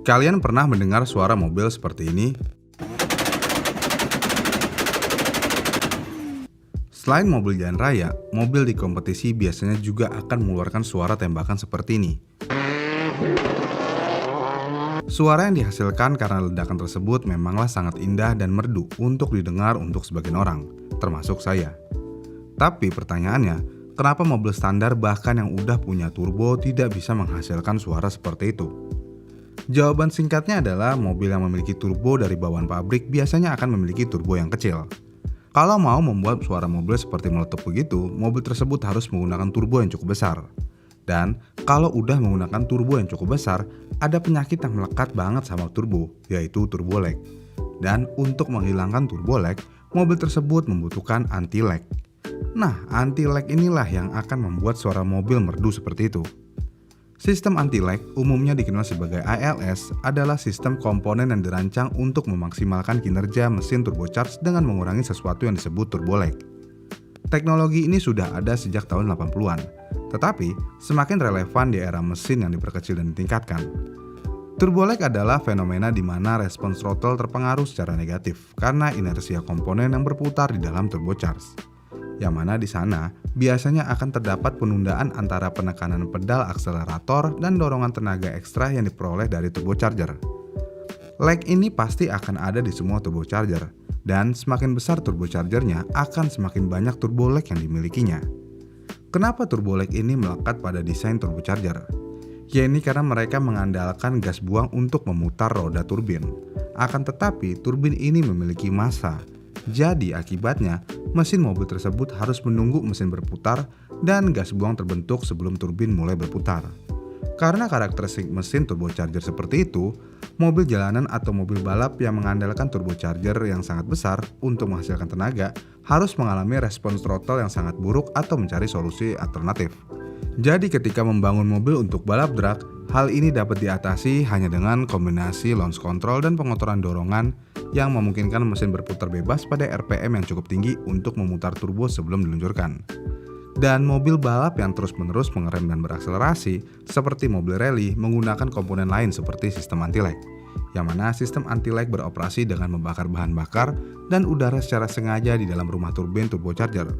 Kalian pernah mendengar suara mobil seperti ini? Selain mobil jalan raya, mobil di kompetisi biasanya juga akan mengeluarkan suara tembakan seperti ini. Suara yang dihasilkan karena ledakan tersebut memanglah sangat indah dan merdu untuk didengar untuk sebagian orang, termasuk saya. Tapi pertanyaannya, kenapa mobil standar bahkan yang udah punya turbo tidak bisa menghasilkan suara seperti itu? Jawaban singkatnya adalah mobil yang memiliki turbo dari bawaan pabrik biasanya akan memiliki turbo yang kecil. Kalau mau membuat suara mobil seperti meletup begitu, mobil tersebut harus menggunakan turbo yang cukup besar. Dan kalau udah menggunakan turbo yang cukup besar, ada penyakit yang melekat banget sama turbo, yaitu turbo lag. Dan untuk menghilangkan turbo lag, mobil tersebut membutuhkan anti lag. Nah, anti lag inilah yang akan membuat suara mobil merdu seperti itu. Sistem anti lag, umumnya dikenal sebagai ALS, adalah sistem komponen yang dirancang untuk memaksimalkan kinerja mesin turbocharged dengan mengurangi sesuatu yang disebut turbo lag. Teknologi ini sudah ada sejak tahun 80-an, tetapi semakin relevan di era mesin yang diperkecil dan ditingkatkan. Turbo lag adalah fenomena di mana respons throttle terpengaruh secara negatif karena inersia komponen yang berputar di dalam turbocharged. Yang mana di sana biasanya akan terdapat penundaan antara penekanan pedal akselerator dan dorongan tenaga ekstra yang diperoleh dari turbocharger. Lag ini pasti akan ada di semua turbocharger, dan semakin besar turbochargernya akan semakin banyak turbo lag yang dimilikinya. Kenapa turbo lag ini melekat pada desain turbocharger? Ya ini karena mereka mengandalkan gas buang untuk memutar roda turbin. Akan tetapi turbin ini memiliki massa. Jadi akibatnya mesin mobil tersebut harus menunggu mesin berputar dan gas buang terbentuk sebelum turbin mulai berputar. Karena karakteristik mesin turbocharger seperti itu, mobil jalanan atau mobil balap yang mengandalkan turbocharger yang sangat besar untuk menghasilkan tenaga harus mengalami respons throttle yang sangat buruk atau mencari solusi alternatif. Jadi ketika membangun mobil untuk balap drag, hal ini dapat diatasi hanya dengan kombinasi launch control dan pengotoran dorongan yang memungkinkan mesin berputar bebas pada RPM yang cukup tinggi untuk memutar turbo sebelum diluncurkan. Dan mobil balap yang terus-menerus mengerem dan berakselerasi, seperti mobil rally, menggunakan komponen lain seperti sistem anti-lag, yang mana sistem anti-lag beroperasi dengan membakar bahan bakar dan udara secara sengaja di dalam rumah turbin turbocharger.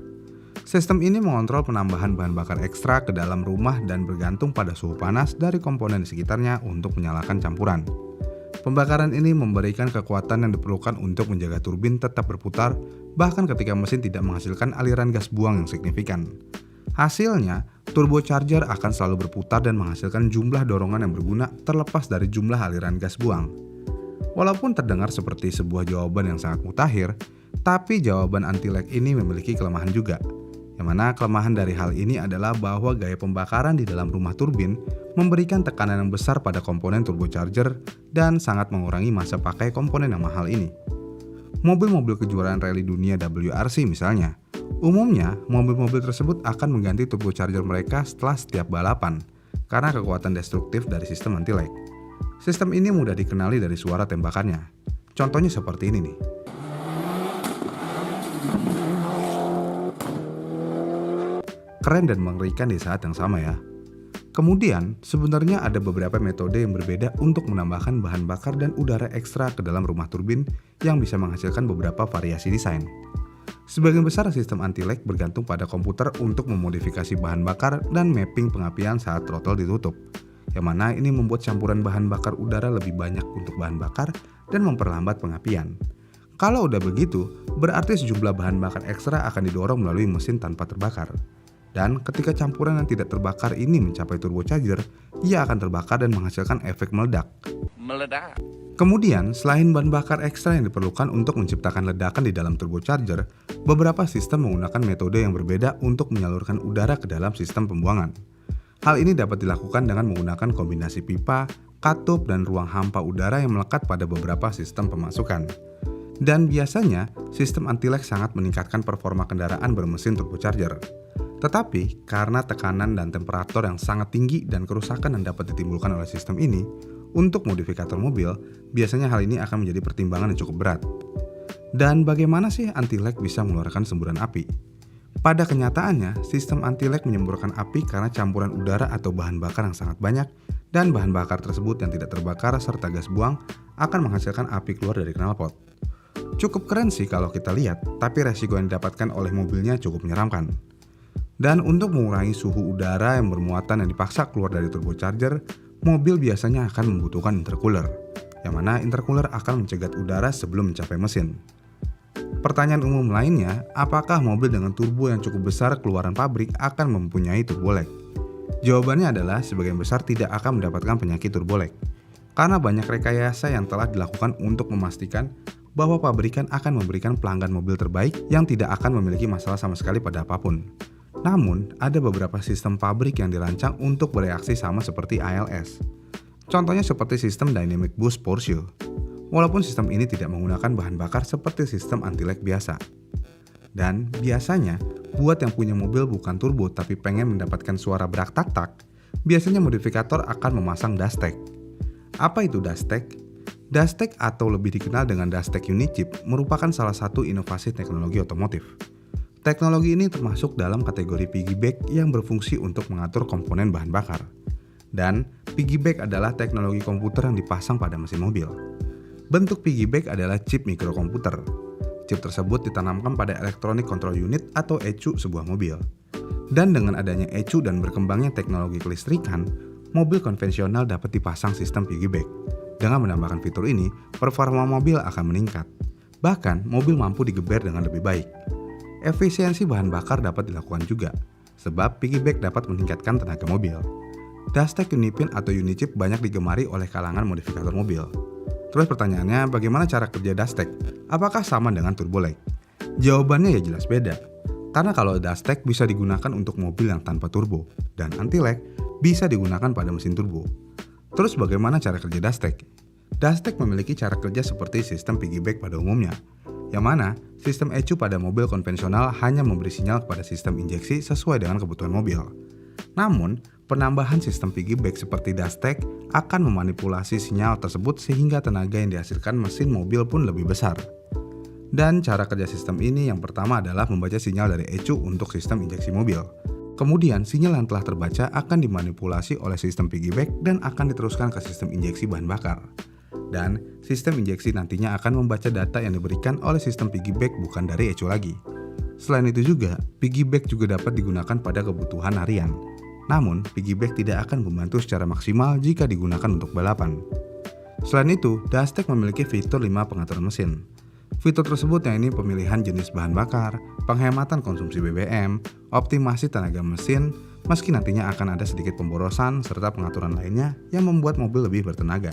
Sistem ini mengontrol penambahan bahan bakar ekstra ke dalam rumah dan bergantung pada suhu panas dari komponen di sekitarnya untuk menyalakan campuran. Pembakaran ini memberikan kekuatan yang diperlukan untuk menjaga turbin tetap berputar, bahkan ketika mesin tidak menghasilkan aliran gas buang yang signifikan. Hasilnya, turbocharger akan selalu berputar dan menghasilkan jumlah dorongan yang berguna terlepas dari jumlah aliran gas buang. Walaupun terdengar seperti sebuah jawaban yang sangat mutakhir, tapi jawaban anti-lag ini memiliki kelemahan juga. Yang mana kelemahan dari hal ini adalah bahwa gaya pembakaran di dalam rumah turbin memberikan tekanan yang besar pada komponen turbocharger dan sangat mengurangi masa pakai komponen yang mahal ini. Mobil-mobil kejuaraan rally dunia WRC misalnya, umumnya mobil-mobil tersebut akan mengganti turbocharger mereka setelah setiap balapan karena kekuatan destruktif dari sistem anti-lag. Sistem ini mudah dikenali dari suara tembakannya. Contohnya seperti ini nih. Keren dan mengerikan di saat yang sama ya. Kemudian, sebenarnya ada beberapa metode yang berbeda untuk menambahkan bahan bakar dan udara ekstra ke dalam rumah turbin yang bisa menghasilkan beberapa variasi desain. Sebagian besar sistem anti-lag bergantung pada komputer untuk memodifikasi bahan bakar dan mapping pengapian saat throttle ditutup, yang mana ini membuat campuran bahan bakar udara lebih banyak untuk bahan bakar dan memperlambat pengapian. Kalau udah begitu, berarti sejumlah bahan bakar ekstra akan didorong melalui mesin tanpa terbakar. Dan ketika campuran yang tidak terbakar ini mencapai turbocharger, ia akan terbakar dan menghasilkan efek meledak. Kemudian, selain bahan bakar ekstra yang diperlukan untuk menciptakan ledakan di dalam turbocharger, beberapa sistem menggunakan metode yang berbeda untuk menyalurkan udara ke dalam sistem pembuangan. Hal ini dapat dilakukan dengan menggunakan kombinasi pipa, katup, dan ruang hampa udara yang melekat pada beberapa sistem pemasukan. Dan biasanya, sistem anti-lag sangat meningkatkan performa kendaraan bermesin turbocharger. Tetapi, karena tekanan dan temperatur yang sangat tinggi dan kerusakan yang dapat ditimbulkan oleh sistem ini, untuk modifikator mobil, biasanya hal ini akan menjadi pertimbangan yang cukup berat. Dan bagaimana sih anti-lag bisa mengeluarkan semburan api? Pada kenyataannya, sistem anti-lag menyemburkan api karena campuran udara atau bahan bakar yang sangat banyak, dan bahan bakar tersebut yang tidak terbakar serta gas buang akan menghasilkan api keluar dari knalpot. Cukup keren sih kalau kita lihat, tapi resiko yang didapatkan oleh mobilnya cukup menyeramkan. Dan untuk mengurangi suhu udara yang bermuatan yang dipaksa keluar dari turbocharger, mobil biasanya akan membutuhkan intercooler, yang mana intercooler akan mencegat udara sebelum mencapai mesin. Pertanyaan umum lainnya, apakah mobil dengan turbo yang cukup besar keluaran pabrik akan mempunyai turbo lag? Jawabannya adalah sebagian besar tidak akan mendapatkan penyakit turbo lag, karena banyak rekayasa yang telah dilakukan untuk memastikan bahwa pabrikan akan memberikan pelanggan mobil terbaik yang tidak akan memiliki masalah sama sekali pada apapun. Namun, ada beberapa sistem pabrik yang dirancang untuk bereaksi sama seperti ALS. Contohnya seperti sistem Dynamic Boost Porsche. Walaupun sistem ini tidak menggunakan bahan bakar seperti sistem anti-lag biasa. Dan biasanya, buat yang punya mobil bukan turbo tapi pengen mendapatkan suara berak tak-tak, biasanya modifikator akan memasang dashtek. Apa itu dashtek? Dashtek atau lebih dikenal dengan dashtek unit chip merupakan salah satu inovasi teknologi otomotif. Teknologi ini termasuk dalam kategori piggyback yang berfungsi untuk mengatur komponen bahan bakar. Dan piggyback adalah teknologi komputer yang dipasang pada mesin mobil. Bentuk piggyback adalah chip mikrokomputer. Chip tersebut ditanamkan pada Electronic Control Unit atau ECU sebuah mobil. Dan dengan adanya ECU dan berkembangnya teknologi kelistrikan, mobil konvensional dapat dipasang sistem piggyback. Dengan menambahkan fitur ini, performa mobil akan meningkat. Bahkan, mobil mampu digeber dengan lebih baik. Efisiensi bahan bakar dapat dilakukan juga, sebab piggyback dapat meningkatkan tenaga mobil. Dashtek unipin atau unit chip banyak digemari oleh kalangan modifikator mobil. Terus pertanyaannya, bagaimana cara kerja dashtek? Apakah sama dengan turbo lag? Jawabannya ya jelas beda. Karena kalau dashtek bisa digunakan untuk mobil yang tanpa turbo, dan anti-lag bisa digunakan pada mesin turbo. Terus bagaimana cara kerja dashtek? Dashtek memiliki cara kerja seperti sistem piggyback pada umumnya, yang mana sistem ECU pada mobil konvensional hanya memberi sinyal kepada sistem injeksi sesuai dengan kebutuhan mobil. Namun, penambahan sistem piggyback seperti dashtek akan memanipulasi sinyal tersebut sehingga tenaga yang dihasilkan mesin mobil pun lebih besar. Dan cara kerja sistem ini yang pertama adalah membaca sinyal dari ECU untuk sistem injeksi mobil. Kemudian, sinyal yang telah terbaca akan dimanipulasi oleh sistem piggyback dan akan diteruskan ke sistem injeksi bahan bakar. Dan sistem injeksi nantinya akan membaca data yang diberikan oleh sistem piggyback bukan dari ECU lagi. Selain itu juga, piggyback juga dapat digunakan pada kebutuhan harian. Namun, piggyback tidak akan membantu secara maksimal jika digunakan untuk balapan. Selain itu, dashtek memiliki fitur 5 pengaturan mesin. Fitur tersebut yang ini pemilihan jenis bahan bakar, penghematan konsumsi BBM, optimasi tenaga mesin, meski nantinya akan ada sedikit pemborosan serta pengaturan lainnya yang membuat mobil lebih bertenaga.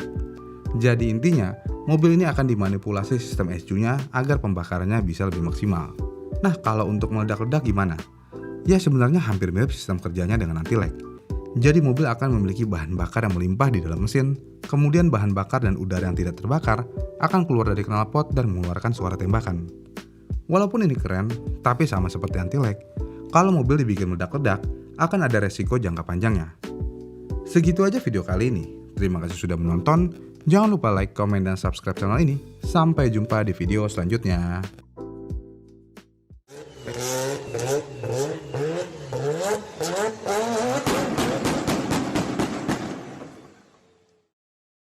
Jadi intinya, mobil ini akan dimanipulasi sistem ECU-nya agar pembakarannya bisa lebih maksimal. Nah, kalau untuk meledak-ledak gimana? Ya sebenarnya hampir mirip sistem kerjanya dengan anti-lag. Jadi mobil akan memiliki bahan bakar yang melimpah di dalam mesin, kemudian bahan bakar dan udara yang tidak terbakar akan keluar dari knalpot dan mengeluarkan suara tembakan. Walaupun ini keren, tapi sama seperti anti-lag, kalau mobil dibikin meledak-ledak, akan ada resiko jangka panjangnya. Segitu aja video kali ini. Terima kasih sudah menonton. Jangan lupa like, komen, dan subscribe channel ini. Sampai jumpa di video selanjutnya.